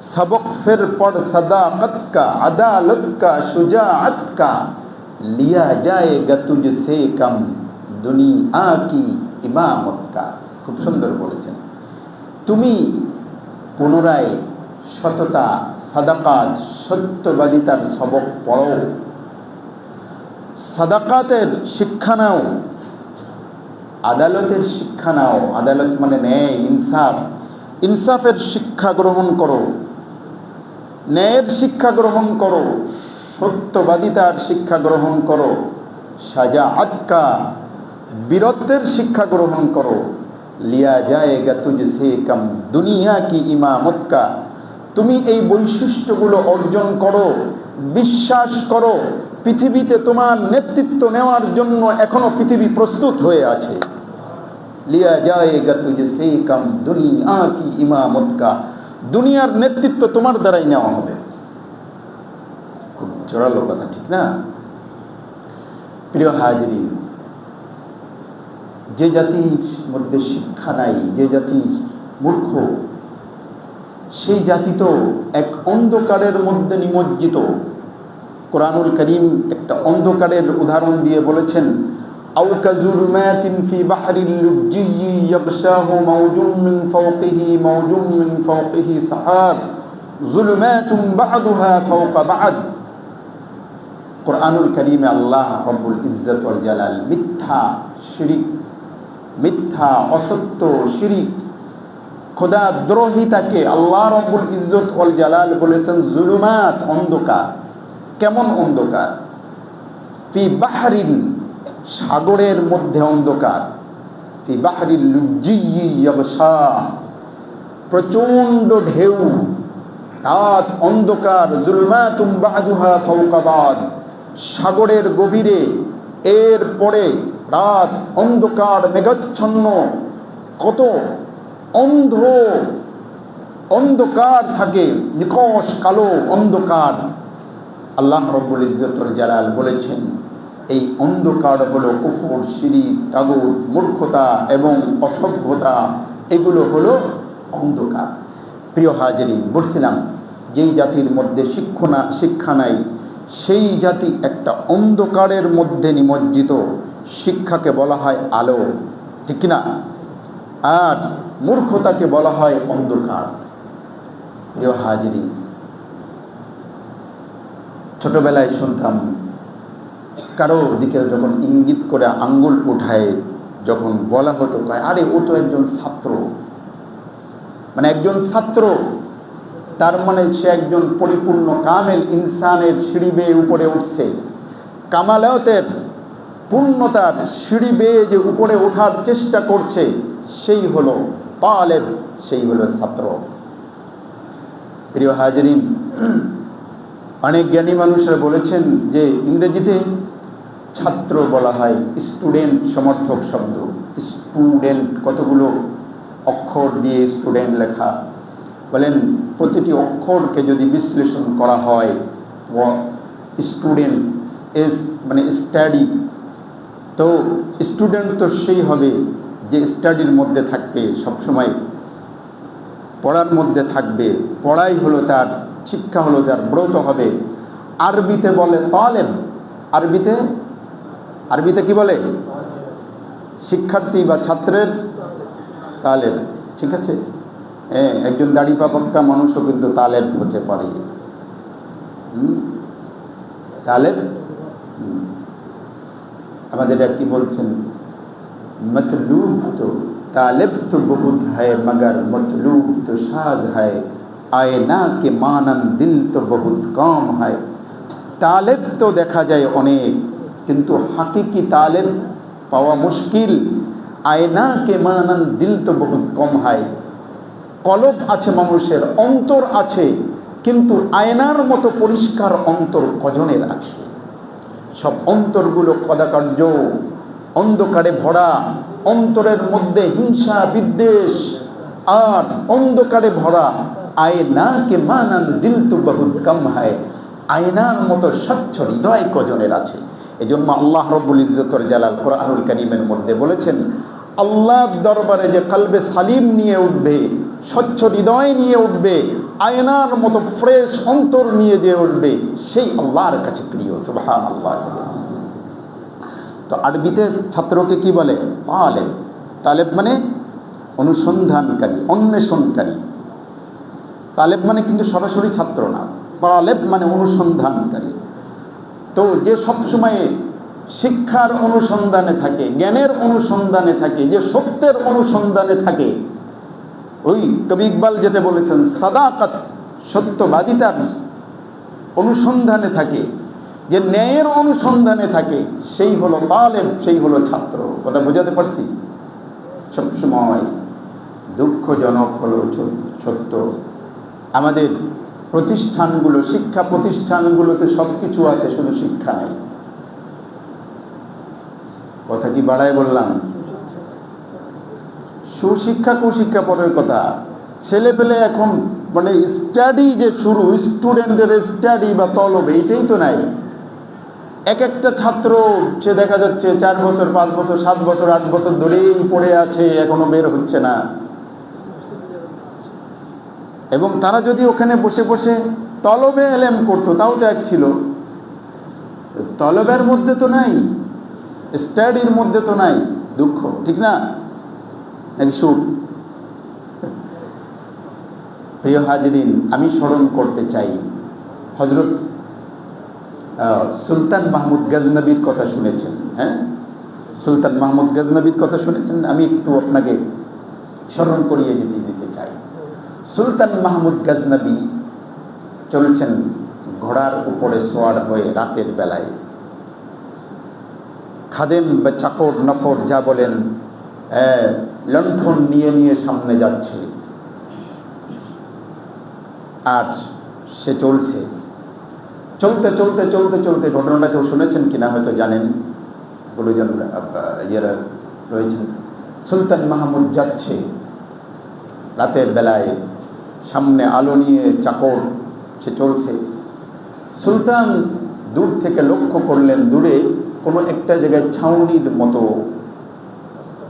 सबक फिर पढ़ सदाकत का, अदालत का, शुजाअत का, लिया जाएगा तुझसे कम दुनिया की इमामत का। খুব সুন্দর বলেছেন। তুমি পুনরায় সততা, সাদাকাত, সত্যবাদিতার সবক পড়ো, সাদাকাতের শিক্ষা নাও, আদালতের শিক্ষা নাও। আদালত মানে ন্যায়, ইনসাফ, ইনসাফের শিক্ষা গ্রহণ করো, ন্যায়ের শিক্ষা গ্রহণ করো, সত্যবাদিতার শিক্ষা গ্রহণ করো, শাজাআত কা, বীরত্বের শিক্ষা গ্রহণ করো, লিয়া জায়েগা তুঝসে কম দুনিয়া কি ইমামত কা। তুমি এই বৈশিষ্ট্যগুলো অর্জন করো, বিশ্বাস করো, পৃথিবীতে তোমার নেতৃত্ব নেওয়ার জন্য এখনো পৃথিবী প্রস্তুত হয়ে আছে। লিয়া জায়েগা তুঝসে কম দুনিয়া কি ইমামত কা, দুনিয়ার নেতৃত্ব তোমার দ্বারাই নেওয়া হবে। খুব জোরালো কথা, ঠিক না? প্রিয় হাজরিন, যে জাতির মধ্যে শিক্ষা নাই, যে জাতি মূর্খ, সেই জাতি তো এক অন্ধকারের মধ্যে নিমজ্জিত। কোরআনুল করিম একটা অন্ধকারের উদাহরণ দিয়ে বলেছেন, আও কাযুলুমাতিন ফি বাহরিল লুজ্জি ইয়াগশাহু মাওজুম মিন ফাওকিহি মাওজুম মিন ফাওকিহি সাহাব যুলুমাতুন বা'দুহা ফাওকা বা'দ। কোরআনুল করিমে আল্লাহ রব্বুল ইজ্জত ওয়াল জালাল মিথ্যা শিরক, মিথ্যা অসত্য শিরক, খোদা দ্রোহিতাকে আল্লাহ রব্বুল ইজ্জত ওয়াল জালাল বলেছেন জুলুমাত, অন্ধকার। কেমন অন্ধকার? ফি বাহরিন, সাগরের মধ্যে অন্ধকার, ফি বাহরিল লুজ্জি ইয়াগশা, প্রচন্ড ঢেউ, রাত অন্ধকার, জুলুমাতুম বা'দুহা ফাওকা বা'দ, সাগরের গভীরে এর পরে রাত অন্ধকার, মেঘাচ্ছন্ন, কত অন্ধকার থাকে, নিকষ কালো অন্ধকার। আল্লাহ রব্বুল ইজ্জত ওয়াল জালাল বলেছেন এই অন্ধকার হলো কুফর, শিরক, তাগুত, মূর্খতা এবং অসভ্যতা, এগুলো হলো অন্ধকার। প্রিয় হাজরিন, বলছিলাম যেই জাতির মধ্যে শিক্ষা নাই, সেই জাতি একটা অন্ধকারের মধ্যে নিমজ্জিত। শিক্ষাকে বলা হয় আলো, ঠিক না? আর মূর্খতাকে বলা হয় অন্ধকার। প্রিয় হাজরিন, ছোটবেলায় শুনতাম কারো দিকে যখন ইঙ্গিত করে আঙ্গুল উঠায়, যখন বলা হতো, কয় আরে ও তো একজন ছাত্র। মানে একজন ছাত্র, তার মানে সে একজন পরিপূর্ণ কামেল ইনসানের সিঁড়ি বেয়ে উপরে উঠছে। কামালাতের পূর্ণতার সিঁড়ি বেয়ে যে উপরে ওঠার চেষ্টা করছে, সেই হলো তালেব, সেই হলো ছাত্র। প্রিয় হাজরিন, অনেক জ্ঞানী মানুষরা বলেছেন যে ইংরেজিতে ছাত্র বলা হয় স্টুডেন্ট, সমর্থক শব্দ। স্টুডেন্ট, কতগুলো অক্ষর দিয়ে স্টুডেন্ট লেখা। বলেন প্রতিটি অক্ষরকে যদি বিশ্লেষণ করা হয়, স্টুডেন্ট এস মানে স্টাডি, তো স্টুডেন্ট তো সেই হবে যে স্টাডির মধ্যে থাকবে, সবসময় পড়ার মধ্যে থাকবে, পড়াই হলো তার শিক্ষা, হলো তার ব্রত হবে। আরবিতে বলে তালেব, আরবিতে কি বলে? শিক্ষার্থী বা ছাত্রের তালেব, ঠিক আছে? একজন দাড়ি পাকা মানুষও কিন্তু তালেব হতে পারে। তালেব আমাদের কি বলছেন, মতলুব তো तालिब तो बहुत है मगर मतलूब तो शाज है, आयना के मानन दिल तो बहुत कम है। तालिब तो देखा जाए अनेक, किंतु हकीकी तालिब पावा मुश्किल। आयना के मानन दिल तो बहुत कम है। कलब आछे मानुषेर, अंतर आछे, किंतु आयनार मतो परिष्कार अंतर कजनेर आछे। सब अंतरगुलो कदाकार्য, अंधकारे भरा, অন্তরের মধ্যে হিংসা বিদ্বেষ আর অন্ধকারে ভরা। আয়না কে মানান দিল তো বহুত কম হয়, আয়নার মতো স্বচ্ছ হৃদয় কজনের আছে। এজন্য আল্লাহ রব্বুল ইজ্জত ওয়াল জালাল কোরআনুল কারীমের মধ্যে বলেছেন, আল্লাহর দরবারে যে কলবে সালিম নিয়ে উঠবে, স্বচ্ছ হৃদয় নিয়ে উঠবে, আয়নার মতো ফ্রেশ অন্তর নিয়ে যে উঠবে সেই আল্লাহর কাছে প্রিয়। সুবহানাল্লাহ। তো আরবিতে ছাত্রকে কি বলে? তালেব। তালেব মানে অনুসন্ধানকারী, অন্বেষণকারী। তালেব মানে কিন্তু সরাসরি ছাত্র না, তালেব মানে অনুসন্ধানকারী। তো যে সবসময় শিক্ষার অনুসন্ধানে থাকে, জ্ঞানের অনুসন্ধানে থাকে, যে সত্যের অনুসন্ধানে থাকে, ওই কবি ইকবাল যেটা বলেছেন সাদাকাত, সত্যবাদিতার অনুসন্ধানে থাকে, যে ন্যায়ের অনুসন্ধানে থাকে, সেই হলো তালেব, সেই হলো ছাত্র। কথা বোঝাতে পারছি? সবসময় দুঃখজনক হলো সত্য, আমাদের প্রতিষ্ঠানগুলো, শিক্ষা প্রতিষ্ঠানগুলোতে সব কিছু আছে, শুধু শিক্ষা নেই। কথা কি বাড়ায় বললাম? সুশিক্ষা কুশিক্ষা পরের কথা, ছেলে পেলে এখন মানে স্টাডি যে শুরু, স্টুডেন্টদের স্টাডি বা তলব, এইটাই তো নাই। এক একটা ছাত্র সে দেখা যাচ্ছে 4 বছর 5 বছর 7 বছর 8 বছর ধরেই পড়ে আছে, এখনো বের হচ্ছে না। এবং তারা যদি ওখানে বসে বসে তলবে এলেম করতো তাও তো এক ছিল। তলবের মধ্যে তো নাই, স্টাডির মধ্যে তো নাই। দুঃখ, ঠিক না? নাকি সুখ? প্রিয় হাজিরিন, আমি স্মরণ করতে চাই হযরত সুলতান মাহমুদ গজনবীর কথা শুনেছেন? হ্যাঁ, সুলতান মাহমুদ গজনবীর কথা শুনেছেন? আমি একটু আপনাকে স্মরণ করিয়ে দিতে চাই। সুলতান মাহমুদ গজনবী চলছেন ঘোড়ার উপরে সোয়ার হয়ে রাতের বেলায়, খাদেম বা চাকর নফর যা বলেন লণ্ঠন নিয়ে নিয়ে সামনে যাচ্ছে, আর সে চলছে। চলতে চলতে চলতে চলতে, ঘটনাটা কেউ শুনেছেন কিনা হয়তো জানেন, গুরুজন ইয়েরা রয়েছেন। সুলতান মাহমুদ যাচ্ছে রাতের বেলায়, সামনে আলো নিয়ে চাকর, সে চলছে। সুলতান দূর থেকে লক্ষ্য করলেন, দূরে কোনো একটা জায়গায় ছাউনির মতো,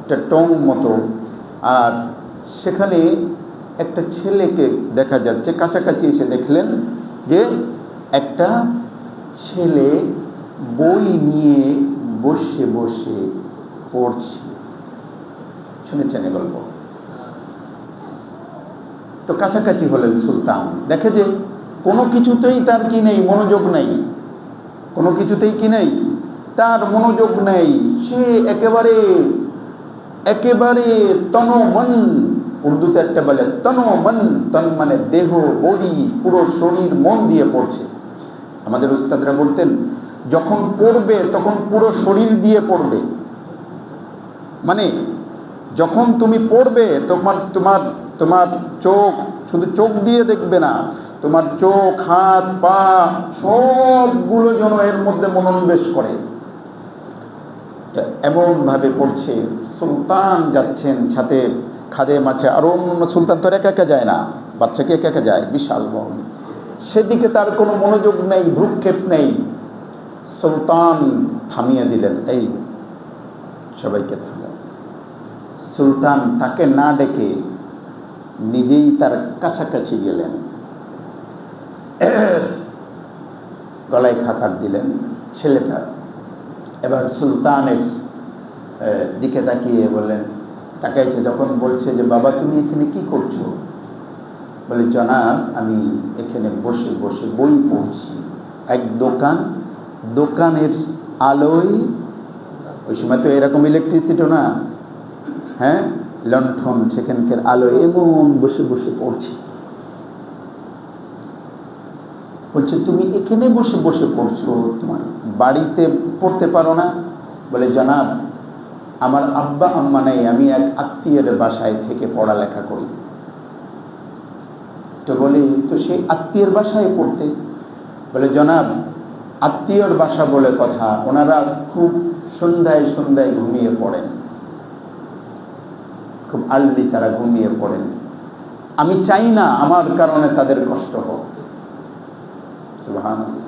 একটা টং মতো, আর সেখানে একটা ছেলেকে দেখা যাচ্ছে। কাছাকাছি এসে দেখলেন যে একটা ছেলে বই নিয়ে বসে বসে পড়ছে। শুনেছেন এ গল্প? তো কাছাকাছি হলেন সুলতান, দেখে যে কোনো কিছুতেই তার কি নেই, মনোযোগ নেই। কোনো কিছুতেই কি নেই, তার মনোযোগ নেই। সে একেবারে একেবারে তনমন, উর্দুতে একটা বলে তনমন, তন মানে দেহ, বডি, পুরো শরীর, মন দিয়ে পড়ছে। আমাদের উস্তাদরা বলতেন যখন পড়বে তখন পুরো শরীর দিয়ে পড়বে। মানে যখন তুমি পড়বে তোমার তোমার তোমার চোখ শুধু চোখ দিয়ে দেখবে না, তোমার চোখ, হাত, পা সবগুলো যেন এর মধ্যে মনোনিবেশ করে, এমন ভাবে পড়ছে। সুলতান যাচ্ছেন, সাথে খাদেম আছে, আরো অন্য। সুলতান তো একা একা যায় না, বাচ্চাকে একা একা যায়, বিশাল বন, সেদিকে তার কোনো মনোযোগ নেই, ভ্রুক্ষেপ নেই। সুলতান থামিয়ে দিলেন, এই সবাইকে থামো। সুলতান তাকে না ডেকে নিজেই তার কাছাকাছি গেলেন, গলায় খাকার দিলেন ছেলেটা। এবার সুলতানের দিকে তাকিয়ে বললেন, তাকাইছে যখন, বলছে যে বাবা তুমি এখানে কি করছো? বলে জনাব আমি এখানে বসে বসে বই পড়ছি। এক দোকানের আলোয়, ওই সময় তো এরকম ইলেকট্রিসিটিও না, হ্যাঁ, লণ্ঠন, সেখানকার আলোয় এমন বসে বসে পড়ছি। বলছে তুমি এখানে বসে বসে পড়ছো, তোমার বাড়িতে পড়তে পারো না? বলে জনাব আমার আব্বা আম্মা নেই, আমি এক আত্মীয়ের বাসায় থেকে পড়ালেখা করি। তো বলি তো সেই আত্মীয়ের বাসায় পড়তে? বলে জনাব আত্মীয়র বাসা বলে কথা, ওনারা খুব সন্ধ্যায় সন্ধ্যায় ঘুমিয়ে পড়েন, খুব আলদি তারা ঘুমিয়ে পড়েন। আমি চাই না আমার কারণে তাদের কষ্ট হোক। সুবহানাল্লাহ।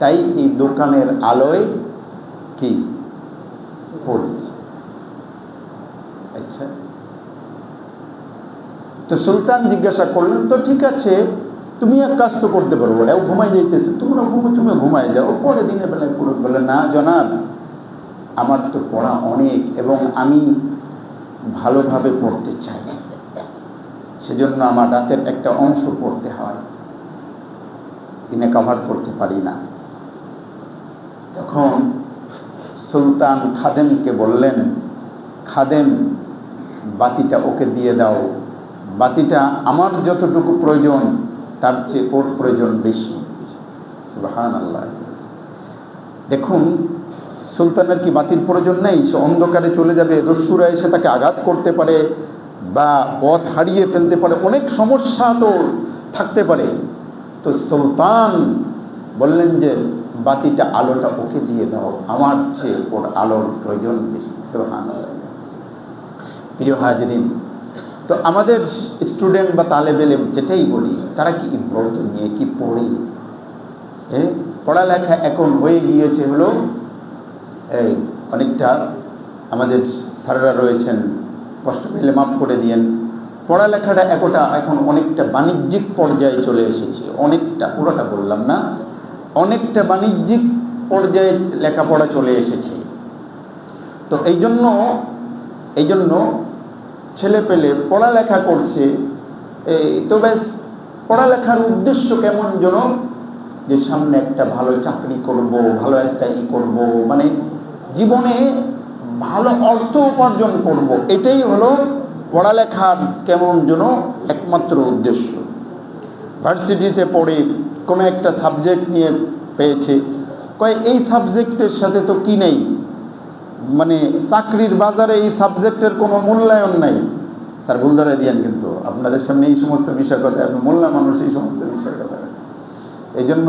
তাই এই দোকানের আলোয় কি পড়ি। আচ্ছা, তো সুলতান জিজ্ঞাসা করলেন, তো ঠিক আছে, তুমি এক কাজ তো করতে পারো, ওরাও ঘুমাই যাইতেছে, তুমি ঘুমাই যাও, পরে দিনের বেলায় পুরো। বলে, না জনাব, আমার তো পড়া অনেক এবং আমি ভালোভাবে পড়তে চাই, সেজন্য আমার রাতের একটা অংশ পড়তে হয়, দিনে কভার করতে পারি না। তখন সুলতান খাদেমকে বললেন, খাদেম, বাতিটা ওকে দিয়ে দাও, বাতিটা আমার যতটুকু প্রয়োজন তার চেয়ে ওর প্রয়োজন বেশি। সুবহানাল্লাহ। দেখুন, সুলতানের কি বাতির প্রয়োজন নেই? সে অন্ধকারে চলে যাবে, দস্যুরা এসে তাকে আঘাত করতে পারে বা পথ হারিয়ে ফেলতে পারে, অনেক সমস্যা তো থাকতে পারে। তো সুলতান বললেন যে বাতিটা, আলোটা ওকে দিয়ে দাও, আমার চেয়ে ওর আলোর প্রয়োজন বেশি। সুবহানাল্লাহ। প্রিয় হাজরিন, তো আমাদের স্টুডেন্ট বা তালেব ইলম যেটাই বলি, তারা কি ইব্রত নিয়ে কি পড়ে? পড়ালেখা এখন হয়ে গিয়েছে হলো এই অনেকটা, আমাদের স্যাররা রয়েছেন, কষ্ট পেলে মাফ করে দিয়েন, পড়ালেখাটা এখন অনেকটা বাণিজ্যিক পর্যায়ে চলে এসেছে, অনেকটা, পুরোটা বললাম না, অনেকটা বাণিজ্যিক পর্যায়ে লেখাপড়া চলে এসেছে। তো এই জন্য ছেলে পেলে পড়ালেখা করছে, তো ব্যাস পড়ালেখার উদ্দেশ্য কেমন যেন, যে সামনে একটা ভালো চাকরি করব, ভালো একটা করব, মানে জীবনে ভালো অর্থ উপার্জন করব, এটাই হলো পড়ালেখার কেমন যেন একমাত্র উদ্দেশ্য। ভার্সিটিতে পড়ে কোনো একটা সাবজেক্ট নিয়ে পেয়েছে, কয় এই সাবজেক্টের সাথে তো কি নেই, মানে চাকরির বাজারে এই সাবজেক্টের কোনো মূল্যায়ন নাই। স্যার ভুল ধরে দিয়েন, কিন্তু আপনাদের সামনে এই সমস্ত বিষয় কথা, আপনি মোল্লা মানুষ, এই সমস্ত বিষয় কথা, এই জন্য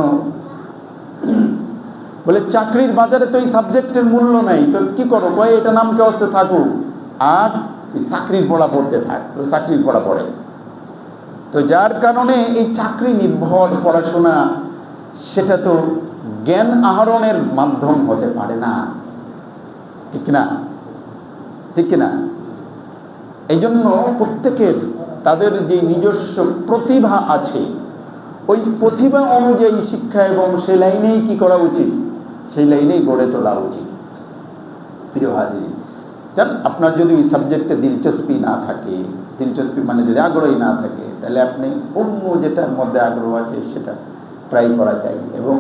বলে চাকরির বাজারে তো এই সাবজেক্টের মূল্য নাই, তো কি করো? কয় এটা নামকে অস্তে থাকুক, আর চাকরির পড়া পড়তে থাক, তো চাকরির পড়া পড়ে। তো যার কারণে এই চাকরি নির্ভর পড়াশোনা, সেটা তো জ্ঞান আহরণের মাধ্যম হতে পারে না, ঠিক না? ঠিক না? এই জন্য প্রত্যেকের তাদের যে নিজস্ব প্রতিভা আছে, ওই প্রতিভা অনুযায়ী শিক্ষা এবং সেই লাইনেই কি করা উচিত, সেই লাইনেই গড়ে তোলা উচিত। প্রিয় হাজির, জান, আপনার যদি ওই সাবজেক্টে দিলচস্পি না থাকে, দিলচস্পি মানে যদি আগ্রহী না থাকে, তাহলে আপনি অন্য যেটার মধ্যে আগ্রহ আছে সেটা ট্রাই করা চাই। এবং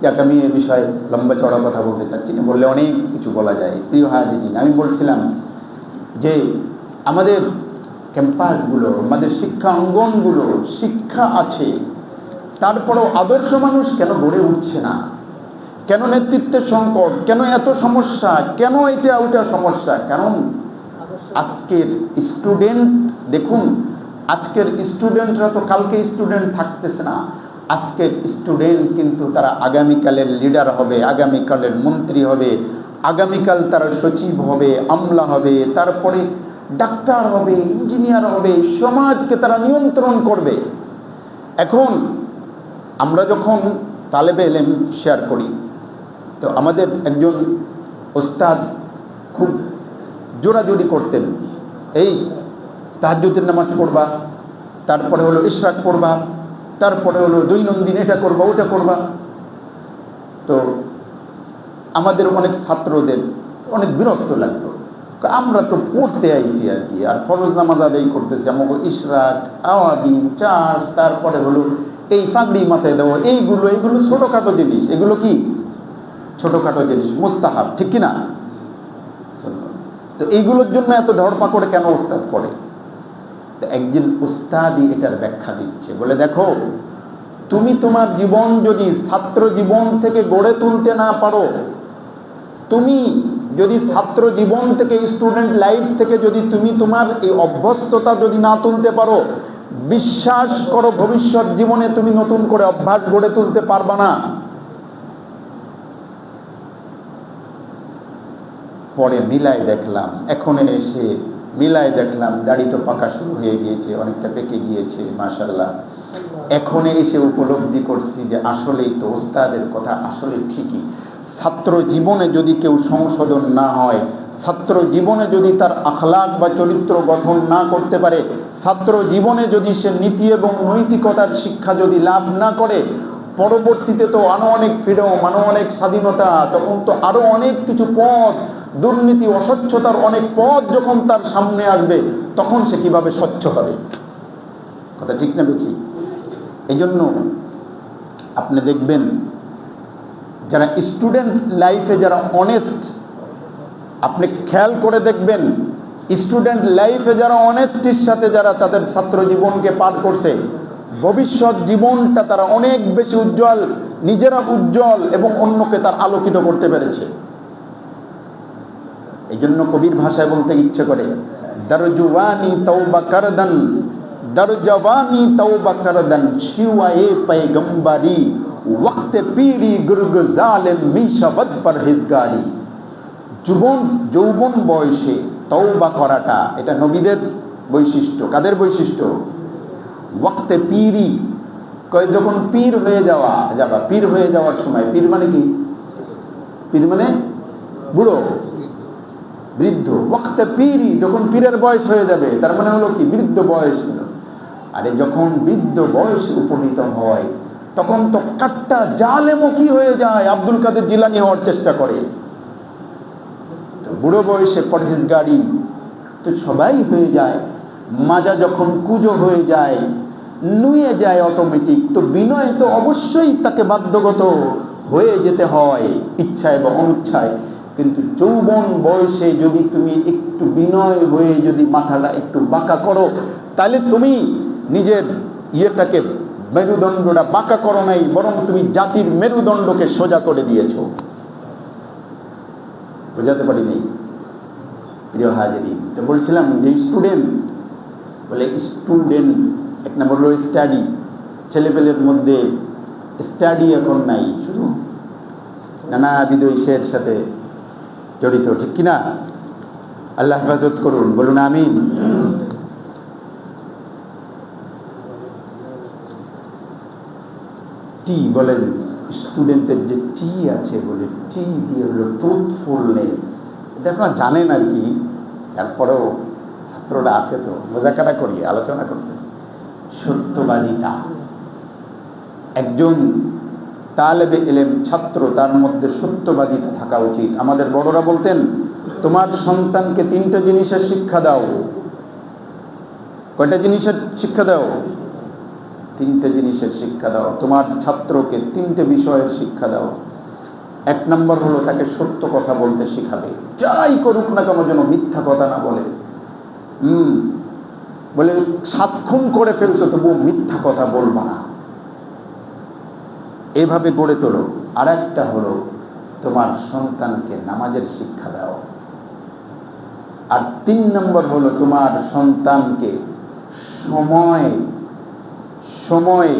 যাকে আমি এ বিষয়ে লম্বা চড়া কথা বলতে চাচ্ছি না, বললে অনেক কিছু বলা যায়। প্রিয় হাজির, আমি বলছিলাম যে আমাদের ক্যাম্পাসগুলো, আমাদের শিক্ষা অঙ্গনগুলো, শিক্ষা আছে, তারপরেও আদর্শ মানুষ কেন গড়ে উঠছে না? কেন নেতৃত্বের সংকট? কেন এত সমস্যা? কেন এটা ওটা সমস্যা? কারণ আজকের স্টুডেন্ট, দেখুন, আজকের স্টুডেন্টরা তো কালকে স্টুডেন্ট থাকতেছে না। আজকের স্টুডেন্ট কিন্তু তারা আগামীকালের লিডার হবে, আগামীকালের মন্ত্রী হবে, আগামীকাল তারা সচিব হবে, আমলা হবে, তারপরে ডাক্তার হবে, ইঞ্জিনিয়ার হবে, সমাজকে তারা নিয়ন্ত্রণ করবে। এখন আমরা যখন তালেবে ইলম শেয়ার করি, তো আমাদের একজন ওস্তাদ খুব জোরাজোরি করতেন, এই তাহাজ্জুদের নামাজ পড়বা, তারপরে হলো ইশরাক পড়বা, তারপরে হলো দৈনন্দিন এটা করবা ওটা করবা। তো আমাদের অনেক ছাত্রদের অনেক বিরক্ত লাগতো, আমরা তো পড়তে আইছি আর কি, আর ফরজ নামাজ আদায় করতেছি, আমাকে ইশরাক, আওয়াবিন, চাষ, তারপরে হলো এই ফাগড়ি মাথায় দেওয়া, এইগুলো ছোটোখাটো জিনিস, এগুলো কি ছোটোখাটো জিনিস, মুস্তাহাব, ঠিক কিনা? তো এইগুলোর জন্য এত ধরপাকড় কেন ওস্তাদ করে? তো একদিন উস্তাদই এটার ব্যাখ্যা দিচ্ছে, বলে দেখো, তুমি তোমার জীবন যদি ছাত্র জীবন থেকে গড়ে তুলতে না পারো, তুমি যদি ছাত্র জীবন থেকে, স্টুডেন্ট লাইফ থেকে যদি তুমি তোমার এই অভ্যস্ততা যদি না তুলতে পারো, বিশ্বাস করো ভবিষ্যৎ জীবনে তুমি নতুন করে অভ্যাস গড়ে তুলতে পারবা না। পরে মিলাই দেখলাম, এখন এসে মিলায় দেখলাম দাড়ি তো পাকা শুরু হয়ে গিয়েছে, অনেকটা পেকে গিয়েছে মাশাআল্লাহ। এখন এসে উপলব্ধি করছি যে আসলেই তো ওস্তাদের কথা আসলে ঠিকই। ছাত্র জীবনে যদি কেউ সংশোধন না হয়, ছাত্র জীবনে যদি তার আখলাক বা চরিত্র গঠন না করতে পারে, ছাত্র জীবনে যদি সে নীতি এবং নৈতিকতার শিক্ষা যদি লাভ না করে, পরবর্তীতে তো আরো অনেক ফ্রিডম, আরো অনেক স্বাধীনতা, তখন তো আরো অনেক কিছু পথ, দুর্নীতি অস্বচ্ছতার অনেক পথ যখন তার সামনে আসবে, তখন সে কিভাবে স্বচ্ছ হবে? কথা ঠিক না বেশি? এই জন্য আপনি দেখবেন যারা স্টুডেন্ট লাইফে যারা অনেস্ট, আপনি খেয়াল করে দেখবেন স্টুডেন্ট লাইফে যারা অনেস্টির সাথে যারা তাদের ছাত্র জীবনকে পার করছে, ভবিষ্যৎ জীবনটা তারা অনেক বেশি উজ্জ্বল, নিজেরা উজ্জ্বল এবং অন্যকে তার আলোকিত করতে পেরেছে। এই জন্য কবির ভাষায় বলতে ইচ্ছে করে, দরজওয়ানি তওবা করদান, দরজওয়ানি তওবা করদান, শিওয়ায়ে পয়গম্বরি, ওয়াক্তে পীরি গুরগ জালেম মিশাবদ পরহেজগারি। যৌবন বয়সে তওবা করাটা, এটা নবীদের বৈশিষ্ট্য। কাদের বৈশিষ্ট্য? ওয়াক্তে পীরি, কয় যখন পীর হয়ে যাবা, পীর হয়ে যাওয়ার সময়, পীর মানে কি? পীর মানে বুড়ো, বৃদ্ধ। ওয়াক্তে পীরি, যখন পীরের বয়স হয়ে যাবে, তার মানে হলো কি? বৃদ্ধ বয়স হলো। আরে যখন বৃদ্ধ বয়সে উপনীত হয়, তখন তো কাট্টা জালেমও কি হয়ে যায়, আব্দুল কাদের জিলানী হওয়ার চেষ্টা করে। তো বুড়ো বয়সে পরহেজগারি তো সবাই হয়ে যায়। মাজা যখন কুজো হয়ে যায়, নুয়ে যায় অটোমেটিক, তো বিনয় তো অবশ্যই তাকে বাধ্যগত হয়ে যেতে হয়, ইচ্ছায় বা অনুচ্ছায়। কিন্তু যৌবন বয়সে যদি তুমি একটু বিনয় হয়ে যদি মাথাটা একটু বাঁকা করো, তাহলে তুমি নিজের ইয়েটাকে, মেরুদণ্ডটা বাঁকা করো নাই, বরং তুমি জাতির মেরুদণ্ডকে সোজা করে দিয়েছো। বোঝাতে পারি নেই প্রিয় হাজিরিন? তো বলছিলাম যে স্টুডেন্ট, বলে স্টুডেন্ট এক নম্বর হলো স্টাডি। ছেলেপেলের মধ্যে স্টাডি এখন নাই, শুধু নানাবিধ ইসের সাথে জড়িত, ঠিক কিনা? আল্লাহ হেফাজত করুন, বলুন আমিন। টি বলেন, স্টুডেন্টের যে টি আছে, বলে টি দিয়ে হলো ট্রুথফুলনেস। এটা আপনারা জানেন আর কি, তারপরেও ছাত্ররা আছে তো বোঝাকাটা করি, আলোচনা করতে। সত্যবাদিতা। একজন তালেবে ইলম, ছাত্র, তার মধ্যে সত্যবাদিতা থাকা উচিত। আমাদের বড়রা বলতেন, তোমার সন্তানকে 3টে জিনিসের শিক্ষা দাও। কয়টা জিনিসের শিক্ষা দাও? 3টে জিনিসের শিক্ষা দাও। তোমার ছাত্রকে 3টে বিষয়ের শিক্ষা দাও। 1 নম্বর হলো তাকে সত্য কথা বলতে শিখাবে, যাই করুক না কেন যেন মিথ্যা কথা না বলে। বলে 7 খুন করে ফেলছো তবু মিথ্যা কথা বলবা না, এভাবে গড়ে তোলো। আর একটা হলো তোমার সন্তানকে নামাজের শিক্ষা দাও। আর 3 নম্বর হলো তোমার সন্তানকে সময়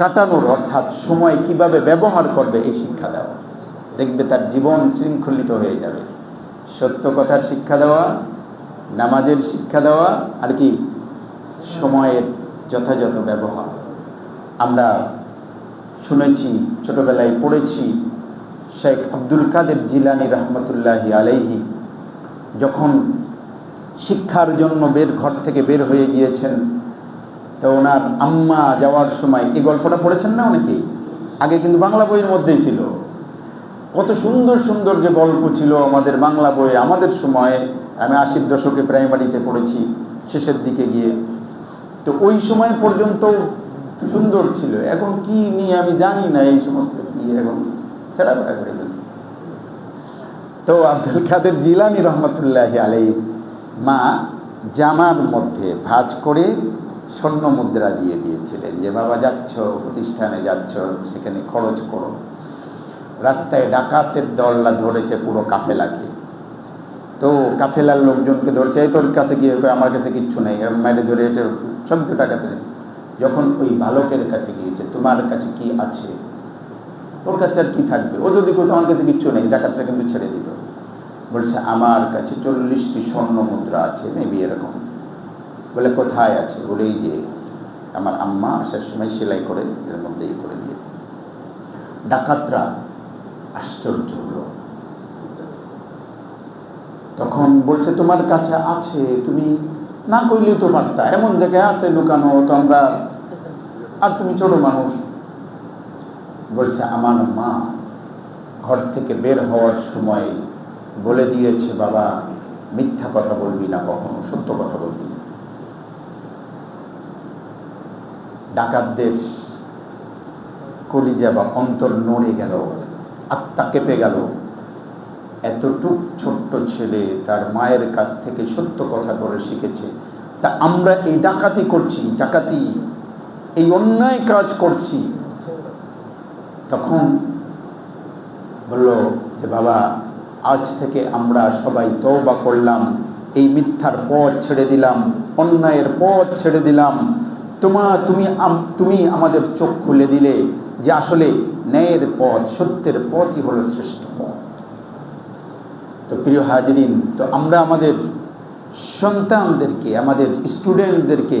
কাটানোর, অর্থাৎ সময় কিভাবে ব্যবহার করবে এই শিক্ষা দাও। দেখবে তার জীবন শৃঙ্খলিত হয়ে যাবে। সত্য কথার শিক্ষা দেওয়া, নামাজের শিক্ষা দেওয়া, আর কি? সময়ের যথাযথ ব্যবহার। আমরা শুনেছি, ছোটবেলায় পড়েছি, শেখ আব্দুল কাদের জিলানী রহমতুল্লাহি আলাইহি যখন শিক্ষার জন্য ঘর থেকে বের হয়ে গিয়েছেন, তো ওনার আম্মা যাওয়ার সময়, এই গল্পটা পড়েছেন না অনেকেই? আগে কিন্তু বাংলা বইয়ের মধ্যেই ছিল। কত সুন্দর সুন্দর যে গল্প ছিল আমাদের বাংলা বইয়ে। আমাদের সময়ে, আমি 80-র দশকে প্রাইমারিতে পড়েছি, শেষের দিকে গিয়ে, তো ওই সময় পর্যন্ত সুন্দর ছিল। এখন কি নিয়ে আমি জানি না, এই সমস্ত কি এখন ছেড়া বেড়া করে ফেলছে। তো আব্দুল কাদের জিলানী রহমতুল্লাহি আলাইহি মা জামার মধ্যে ভাঁজ করে স্বর্ণ মুদ্রা দিয়ে দিয়েছিলেন, যে বাবা যাচ্ছ, প্রতিষ্ঠানে যাচ্ছ, সেখানে খরচ করো। রাস্তায় ডাকাতের দলরা ধরেছে পুরো কাফেলাকে। তো কাফেলার লোকজনকে ধরছে, এই তোর কাছে গিয়ে, আমার কাছে কিচ্ছু নেই, মাইলে ধরে এটা সব তো টাকা ধরে। যখন ওই বালকের কাছে গিয়েছে, তোমার কাছে কি আছে? ওর কাছে আর কি থাকবে? ও যদি কইতো আমার কাছে কিচ্ছু নেই, ডাকাতরা কিন্তু ছেড়ে দিত। বলছে আমার কাছে 40টি স্বর্ণ মুদ্রা আছে, মেবি এরকম। বলে কোথায় আছে? বলে এই যে আমার আম্মা আসার সময় সেলাই করে এর মধ্যেই করে দিয়ে। ডাকাতরা আশ্চর্য হলো, তখন বলছে তোমার কাছে আছে, তুমি না করলেও তো পারতা, এমন জায়গায় আছে লুকানো, তো আমরা, আর তুমি ছোট মানুষ। বলছে আমার মা ঘর থেকে বের হওয়ার সময় বলে দিয়েছে, বাবা মিথ্যা কথা বলবি না, কখনো সত্য কথা বলবি না। ডাকাতদের কলিজা বা অন্তর নড়ে গেল, আত্মা কেঁপে গেল। এতটুক ছোট্ট ছেলে তার মায়ের কাছ থেকে সত্য কথা বলে শিখেছে, তা আমরা এই ডাকাতি করছি, ডাকাতি, এই অন্যায় কাজ করছি। তখন বলল যে বাবা আজ থেকে আমরা সবাই তওবা করলাম, এই মিথ্যার পথ ছেড়ে দিলাম, অন্যায়ের পথ ছেড়ে দিলাম। তুমি আমাদের চোখ খুলে দিলে যে আসলে ন্যায়ের পথ, সত্যের পথই হলো শ্রেষ্ঠ পথ। তো প্রিয় হাজিরিন, তো আমরা আমাদের সন্তানদেরকে, আমাদের স্টুডেন্টদেরকে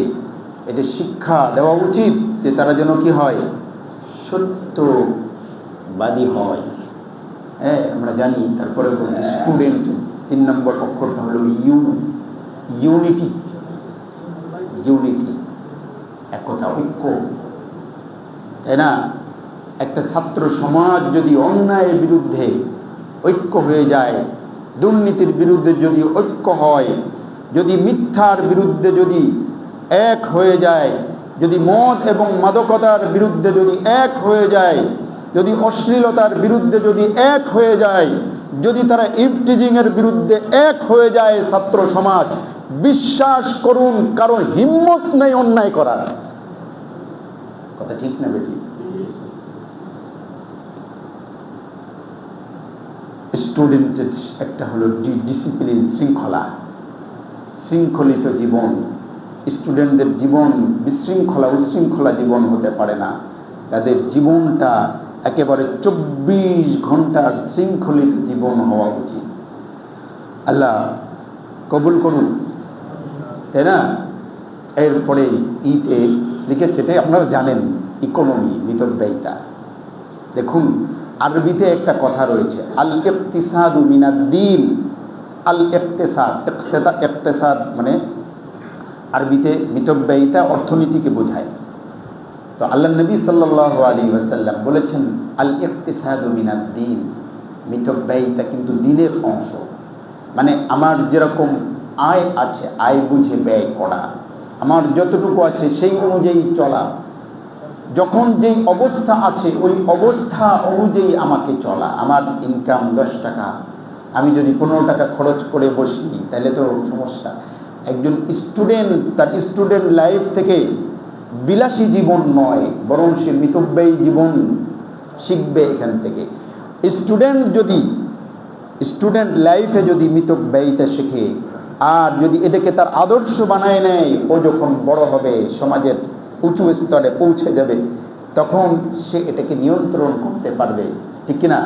এটা শিক্ষা দেওয়া উচিত যে তারা যেন কি হয়, সত্যবাদী হয়। হ্যাঁ, আমরা জানি। তারপরে স্টুডেন্ট 3 নম্বর অক্ষরটা হলো ইউনিটি, একতা, ঐক্য, তাই না? একটা ছাত্র সমাজ যদি অন্যায়ের বিরুদ্ধে ঐক্য হয়ে যায়, দুর্নীতির বিরুদ্ধে যদি ঐক্য হয়, যদি মিথ্যার বিরুদ্ধে যদি এক হয়ে যায়, যদি মদ এবং মাদকতার বিরুদ্ধে যদি এক হয়ে যায়, যদি অশ্লীলতার বিরুদ্ধে যদি এক হয়ে যায়, যদি তারা ইফটিজিংয়ের বিরুদ্ধে এক হয়ে যায় ছাত্র সমাজ, বিশ্বাস করুন কারো হিম্মত নেই অন্যায় করার। কথা ঠিক না বেটি? স্টুডেন্টের একটা হলো ডিসিপ্লিন, শৃঙ্খলিত জীবন। স্টুডেন্টদের জীবন বিশৃঙ্খলা, উশৃঙ্খলা জীবন হতে পারে না। তাদের জীবনটা একেবারে 24 ঘন্টার শৃঙ্খলিত জীবন হওয়া উচিত। আল্লাহ কবুল করুন, তাই না? এরপরে ইতে লিখেছে, এটাই আপনারা জানেন, ইকোনমি, মিতব্যয়িতা। দেখুন আরবিতে একটা কথা রয়েছে, আল ইকতিসাদু মিনাদ্দিন। আল ইকতিসাদ মানে আরবিতে মিতব্যয়িতা, অর্থনীতিকে বোঝায়। তো আল্লাহ নবী সাল্লাল্লাহু আলাইহি ওয়াসাল্লাম বলেছেন আল ইকতিসাদু মিনাদ্দিন, মিতব্যয়িতা কিন্তু দিনের অংশ। মানে আমার যেরকম আয় আছে, আয় বুঝে ব্যয় করা, আমার যতটুকু আছে সেই অনুযায়ী চলা, যখন যেই অবস্থা আছে ওই অবস্থা অনুযায়ী আমাকে চলা। আমার ইনকাম 10 টাকা, আমি যদি 15 টাকা খরচ করে বসি তাহলে তো সমস্যা। একজন স্টুডেন্ট তার স্টুডেন্ট লাইফ থেকে বিলাসী জীবন নয়, বরং সে মিতব্যয়ী জীবন শিখবে এখান থেকে। স্টুডেন্ট লাইফে যদি মিতব্যয়িতা শেখে আর যদি এটাকে তার আদর্শ বানায় নেয়, ও যখন বড় হবে, সমাজের উঁচু স্তরে পৌঁছে যাবে, তখন সে এটাকে নিয়ন্ত্রণ করতে পারবে, ঠিক কিনা?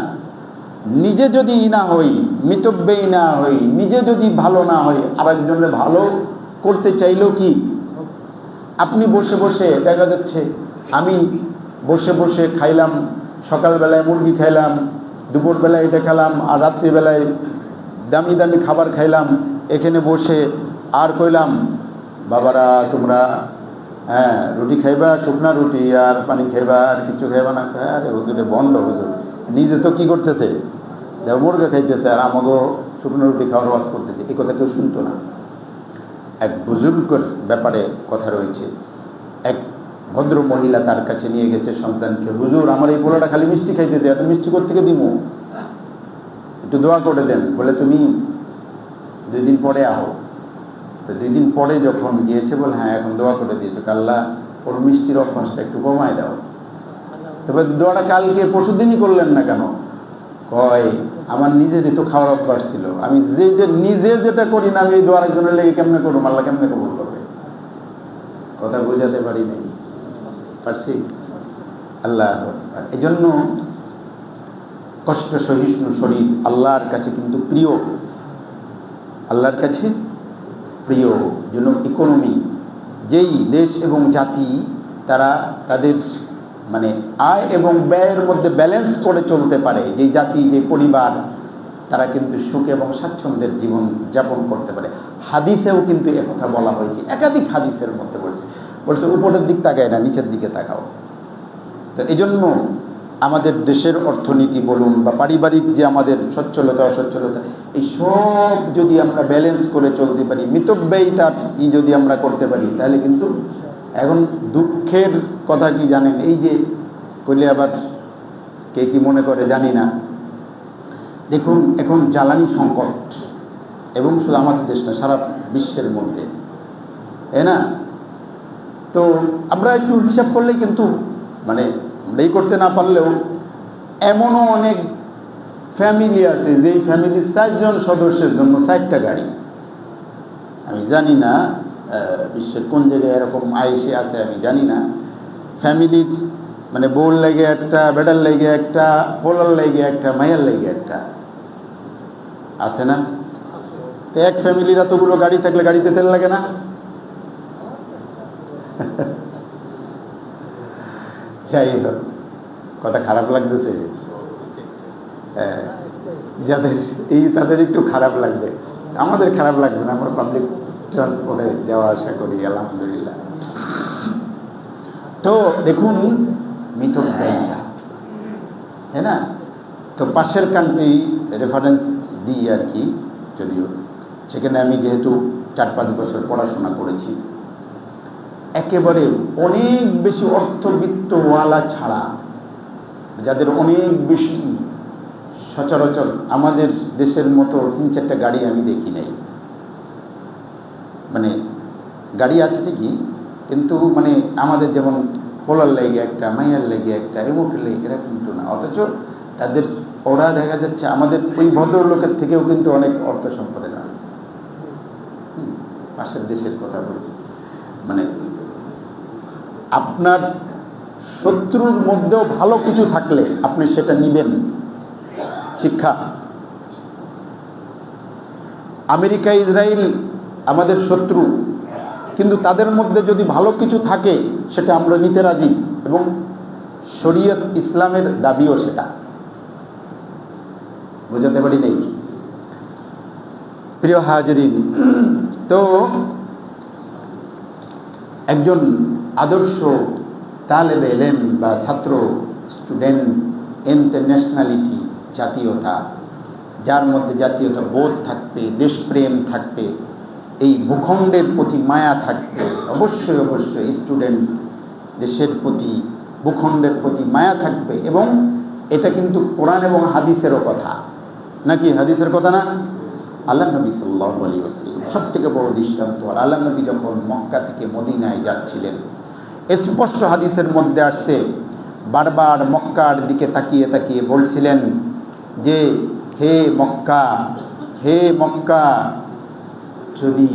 নিজে যদি না হই, মিতব্যয়ী না হই, নিজে যদি ভালো না হই, আরেকজনের ভালো করতে চাইলেও কি, আপনি বসে বসে দেখা যাচ্ছে, আমি বসে বসে খাইলাম, সকালবেলায় মুরগি খাইলাম, দুপুরবেলায় এটা খেলাম, আর রাত্রিবেলায় দামি দামি খাবার খাইলাম, এখানে বসে আর কইলাম বাবারা তোমরা হ্যাঁ রুটি খাইবা, শুকনা রুটি, আর পানি খাইবা, আর কিছু খাইবা না। আরে হুজুরে বন্ড, হুজুর নিজে তো কি করতেছে, মুরগা খাইতেছে, আর আমাকেও শুকনো রুটি খাওয়ার ওয়াজ করতেছে। এই কথা কেউ শুনতো না। এক বুজুর্গের ব্যাপারে কথা রয়েছে। এক ভদ্র মহিলা তার কাছে নিয়ে গেছে সন্তানকে, হুজুর আমার এই পোলাটা খালি মিষ্টি খাইতেছে, এত মিষ্টি কোত্থেকে দিমু, একটু দোয়া করে দেন। বলে তুমি 2 দিন পরে আহো। তো 2 দিন পরে যখন গিয়েছে, বলে হ্যাঁ এখন দোয়া করে দিয়েছে, আল্লাহ ওর মিষ্টির অভ্যাসটা একটু কমায় দাও। তবে দোয়াটা কালকে পরশুদিনই করলেন না কেন? কয় আমার নিজেরই তো খাওয়ার অভ্যাস ছিল, আমি নিজে যেটা করি না, আমি এই দোয়ার একজনের লেগে কেমনে করবো, আল্লাহ কেমনে কবুল করবে? কথা বোঝাতে পারি নাই, পারছি? আল্লাহ এই জন্য কষ্ট সহিষ্ণু শরীর আল্লাহর কাছে কিন্তু প্রিয়। আল্লাহর কাছে প্রিয়। জন্য ইকোনমি, যেই দেশ এবং জাতি তারা তাদের মানে আয় এবং ব্যয়ের মধ্যে ব্যালেন্স করে চলতে পারে, যেই জাতি, যে পরিবার, তারা কিন্তু সুখ এবং স্বাচ্ছন্দ্যের জীবন যাপন করতে পারে। হাদিসেও কিন্তু একথা বলা হয়েছে, একাধিক হাদিসের মধ্যে বলছে উপরের দিক তাকায় না, নিচের দিকে তাকাও। তো এই জন্য আমাদের দেশের অর্থনীতি বলুন বা পারিবারিক যে আমাদের সচ্ছলতা অসচ্ছলতা, এই সব যদি আমরা ব্যালেন্স করে চলতে পারি, মিতব্যয়িতা যদি আমরা করতে পারি, তাহলে কিন্তু এখন দুঃখের কথা কি জানেন, এই যে কইলে আবার কে কি মনে করে জানি না, দেখুন এখন জ্বালানি সংকট, এবং শুধু আমাদের দেশ না, সারা বিশ্বের মধ্যে, তাই না? তো আমরা একটু হিসাব করলেই কিন্তু মানে আমরাই করতে না পারলেও এমনও অনেক ফ্যামিলি আছে যেই ফ্যামিলির 4 জন সদস্যের জন্য 4টা গাড়ি। আমি জানি না বিশ্বের কোন জায়গায় এরকম আইসে আছে, আমি জানি না। ফ্যামিলির মানে বউর লেগে একটা, বেটার লেগে একটা, পোলার লেগে একটা, মায়ের লেগে একটা, আছে না? তো এক ফ্যামিলির এতগুলো গাড়ি থাকলে গাড়িতে তেল লাগে না? যাই হোক, কথা খারাপ লাগতেছে যাদের, এই তাদের একটু খারাপ লাগবে, আমাদের খারাপ লাগবে না, আমরা পাবলিক ট্রান্সপোর্টে যাওয়া আসা করি আলহামদুলিল্লাহ। তো দেখুন মিতব্যয়িতা, তাই না? তো পাশের কান্ট্রি রেফারেন্স দিই আর কি, যদিও সেখানে আমি যেহেতু 4-5 বছর পড়াশোনা করেছি, একেবারে অনেক বেশি অর্থবিত্তওয়ালা ছাড়া, যাদের অনেক বেশি, সচরাচর আমাদের দেশের মতো 3-4টা গাড়ি আমি দেখি নাই। মানে গাড়ি আছে ঠিকই, কিন্তু মানে আমাদের যেমন পোলার লেগে একটা, মাইয়ার লেগে একটা, এমুকের লেগে, এরা কিন্তু না। অথচ তাদের, ওরা দেখা যাচ্ছে আমাদের ওই ভদ্রলোকের থেকেও কিন্তু অনেক অর্থ সম্পদের না। পাশের দেশের কথা বলছি, মানে আপনার শত্রুর মধ্যেও ভালো কিছু থাকলে আপনি সেটা নিবেন। শিক্ষা, আমেরিকা ইসরায়েল আমাদের শত্রু, কিন্তু তাদের মধ্যে যদি ভালো কিছু থাকে সেটা আমরা নিতে রাজি, এবং শরীয়ত ইসলামের দাবিও সেটা। বোঝাতে পারি নেই? প্রিয় হাজরিন, তো একজন আদর্শ তালেবে ইলম বা ছাত্র, স্টুডেন্ট, ইন্টারন্যাশনালিটি, জাতীয়তা, যার মধ্যে জাতীয়তা বোধ থাকবে, দেশপ্রেম থাকবে, এই ভূখণ্ডের প্রতি মায়া থাকবে, অবশ্যই অবশ্যই স্টুডেন্ট দেশের প্রতি, ভূখণ্ডের প্রতি মায়া থাকবে। এবং এটা কিন্তু কোরআন এবং হাদিসেরও কথা, নাকি? হাদিসের কথা না? আল্লাহ নবী সাল্লাল্লাহু আলাইহি ওয়াসাল্লাম সব থেকে বড় দৃষ্টান্ত। আর আল্লাহ নবী যখন মক্কা থেকে মদিনায় যাচ্ছিলেন, স্পষ্ট হাদিসের মধ্যে আসছে, বারবার মক্কার দিকে তাকিয়ে তাকিয়ে বলছিলেন যে, হে মক্কা, হে মক্কা, যদি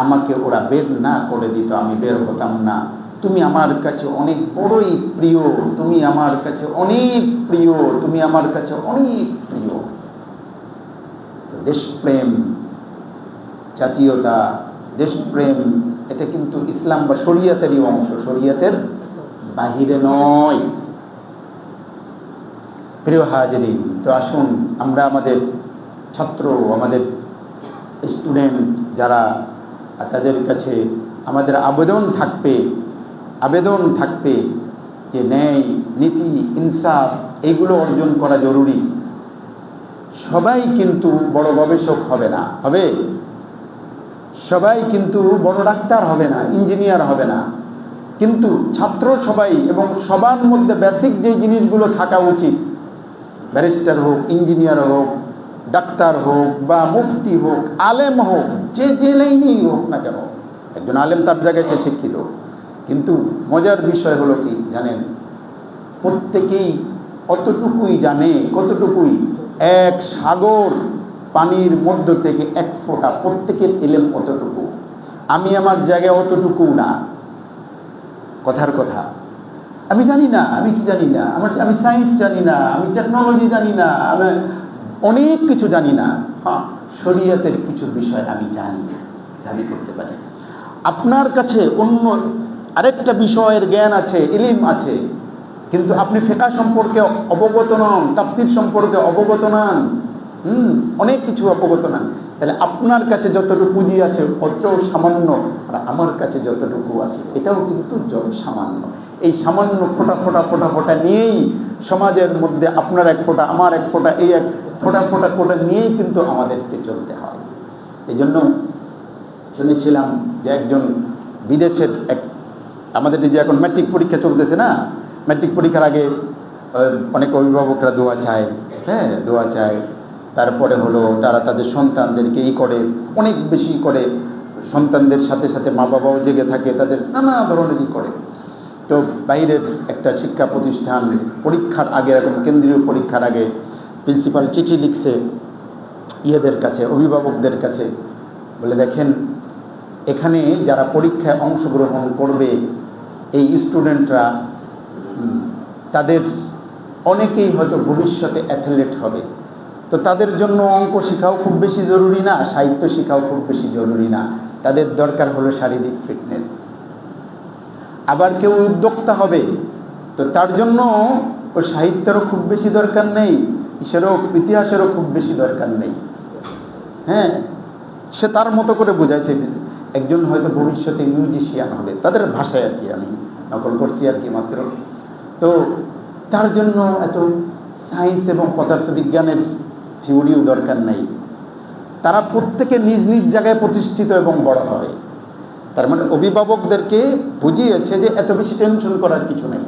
আমাকে ওরা বের না করে দিত আমি বের হতাম না। তুমি আমার কাছে অনেক বড়ই প্রিয়, তুমি আমার কাছে অনেক প্রিয়, তুমি আমার কাছে অনেক প্রিয়। তো দেশপ্রেম, জাতীয়তা, দেশপ্রেম, এটা কিন্তু ইসলাম বা শরিয়তেরই অংশ, শরিয়তের বাহিরে নয়। প্রিয় হাজরিন, তো আসুন আমরা আমাদের ছাত্র, আমাদের স্টুডেন্ট যারা, তাদের কাছে আমাদের আবেদন থাকবে যে ন্যায়, নীতি, ইনসাফ এইগুলো অর্জন করা জরুরি। সবাই কিন্তু বড় গবেষক হবে না, হবে? সবাই কিন্তু বড় ডাক্তার হবে না, ইঞ্জিনিয়ার হবে না, কিন্তু ছাত্র সবাই, এবং সবার মধ্যে বেসিক যে জিনিসগুলো থাকা উচিত, ব্যারিস্টার হোক, ইঞ্জিনিয়ার হোক, ডাক্তার হোক বা মুফতি হোক, আলেম হোক, যে লাইনেই হোক না কেন, একজন আলেম তার জায়গায় সে শিক্ষিত। কিন্তু মজার বিষয় হলো কি জানেন, প্রত্যেকেই অতটুকুই জানে, কতটুকুই, এক সাগর পানির মধ্য থেকে এক ফোঁটা, প্রত্যেকের ইলম অতটুকু। আমি আমার জায়গায় অতটুকু না। কথার কথা, আমি জানি না, আমি কি জানি না, আমি সায়েন্স জানি না, আমি টেকনোলজি জানি না, আমি অনেক কিছু জানি না। হ্যাঁ, শরীয়তের কিছু বিষয় আমি জানি, দাবি করতে পারি। আপনার কাছে অন্য আরেকটা বিষয়ের জ্ঞান আছে, ইলম আছে, কিন্তু আপনি ফিকহ সম্পর্কে অবগত নন, তাফসীর সম্পর্কে অবগত নন, অনেক কিছু অবগত নন। তাহলে আপনার কাছে যতটুকু পুঁজি আছে অতটাও সামান্য, আর আমার কাছে যতটুকু আছে এটাও কিন্তু যত সামান্য। এই সামান্য ফোঁটা ফোঁটা ফোঁটা ফোঁটা নিয়েই সমাজের মধ্যে আপনার এক ফোঁটা আমার এক ফোঁটা, এই এক ফোঁটা ফোঁটা ফোঁটা নিয়েই কিন্তু আমাদেরকে চলতে হয়। এই জন্য শুনেছিলাম যে একজন বিদেশের আমাদের যে এখন ম্যাট্রিক পরীক্ষা চলতেছে না, ম্যাট্রিক পরীক্ষার আগে অনেক অভিভাবকরা দোয়া চায়, হ্যাঁ দোয়া চায়, তারপরে হলো তারা তাদের সন্তানদেরকে এই করে, অনেক বেশি করে, সন্তানদের সাথে সাথে মা বাবাও জেগে থাকে, তাদের নানা ধরনেরই করে। তো বাইরের একটা শিক্ষা প্রতিষ্ঠান পরীক্ষার আগে, এখন কেন্দ্রীয় পরীক্ষার আগে প্রিন্সিপাল চিঠি লিখছে ইয়েদের কাছে, অভিভাবকদের কাছে, বলে দেখেন এখানে যারা পরীক্ষায় অংশগ্রহণ করবে এই স্টুডেন্টরা, তাদের অনেকেই হয়তো ভবিষ্যতে অ্যাথলেট হবে, তো তাদের জন্য অঙ্ক শেখাও খুব বেশি জরুরি না, সাহিত্য শেখাও খুব বেশি জরুরি না, তাদের দরকার হলো শারীরিক ফিটনেস। আবার কেউ উদ্যোক্তা হবে, তো তার জন্য ও সাহিত্যেরও খুব বেশি দরকার নেই, ইতিহাসেরও খুব বেশি দরকার নেই। হ্যাঁ, সে তার মতো করে বোঝাইছে। একজন হয়তো ভবিষ্যতে মিউজিশিয়ান হবে, তাদের ভাষায় আর কি, আমি নকল করছি আর কি মাত্র। তো তার জন্য এত সায়েন্স এবং পদার্থবিজ্ঞানের থিওরিও দরকার নেই। তারা প্রত্যেকে নিজ নিজ জায়গায় প্রতিষ্ঠিত এবং বড় হবে। তার মানে অভিভাবকদেরকে বুঝিয়েছে যে এত বেশি টেনশন করার কিছু নেই।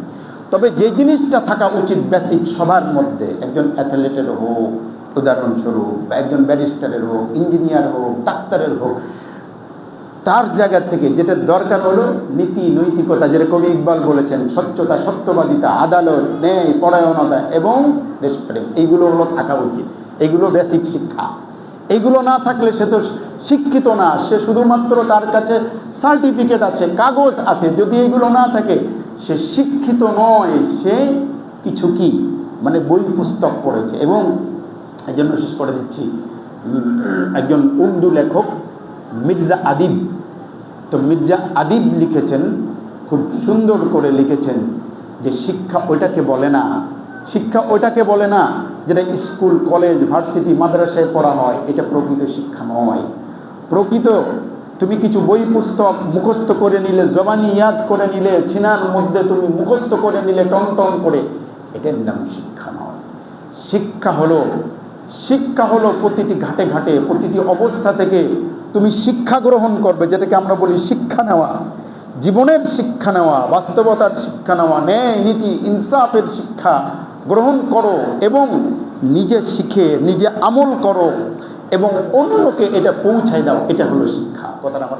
তবে যে জিনিসটা থাকা উচিত বেসিক সবার মধ্যে, একজন অ্যাথলেটের হোক উদাহরণস্বরূপ, বা একজন ব্যারিস্টারের হোক, ইঞ্জিনিয়ার হোক, ডাক্তারের হোক, তার জায়গা থেকে যেটা দরকার হলো নীতি নৈতিকতা, যেটা কবি ইকবাল বলেছেন, স্বচ্ছতা, সত্যবাদিতা, আদালত, ন্যায়, পরায়ণতা এবং দেশপ্রেম, এইগুলো হলো থাকা উচিত। এগুলো বেসিক শিক্ষা। এইগুলো না থাকলে সে তো শিক্ষিত না, সে শুধুমাত্র তার কাছে সার্টিফিকেট আছে, কাগজ আছে। যদি এইগুলো না থাকে সে শিক্ষিত নয়, সে কিছু কি মানে বই পুস্তক পড়েছে। এবং এই জন্য শেষ করে দিচ্ছি, একজন উর্দু লেখক মির্জা আদিব, তো মির্জা আদিব লিখেছেন, খুব সুন্দর করে লিখেছেন যে শিক্ষা ওইটাকে বলে না, শিক্ষা ওইটাকে বলে না যেটা স্কুল, কলেজ, ভার্সিটি, মাদ্রাসায় পড়া হয়, এটা প্রকৃত শিক্ষা নয়। প্রকৃত তুমি কিছু বই পুস্তক মুখস্থ করে নিলে, জবানি ইয়াদ করে নিলে, ছিনার মধ্যে তুমি মুখস্থ করে নিলে টন টন করে, এটার নাম শিক্ষা নয়। শিক্ষা হলো প্রতিটি ঘাটে ঘাটে, প্রতিটি অবস্থা থেকে তুমি শিক্ষা গ্রহণ করবে, যেটাকে আমরা বলি শিক্ষা নেওয়া, জীবনের শিক্ষা নেওয়া, বাস্তবতার শিক্ষা নেওয়া, ন্যায় নীতি ইনসাফের শিক্ষা গ্রহণ করো এবং নিজে শিখে নিজে আমল করো এবং অন্যকে এটা পৌঁছায় দাও। এটা হলো শিক্ষা। কথাটা আমার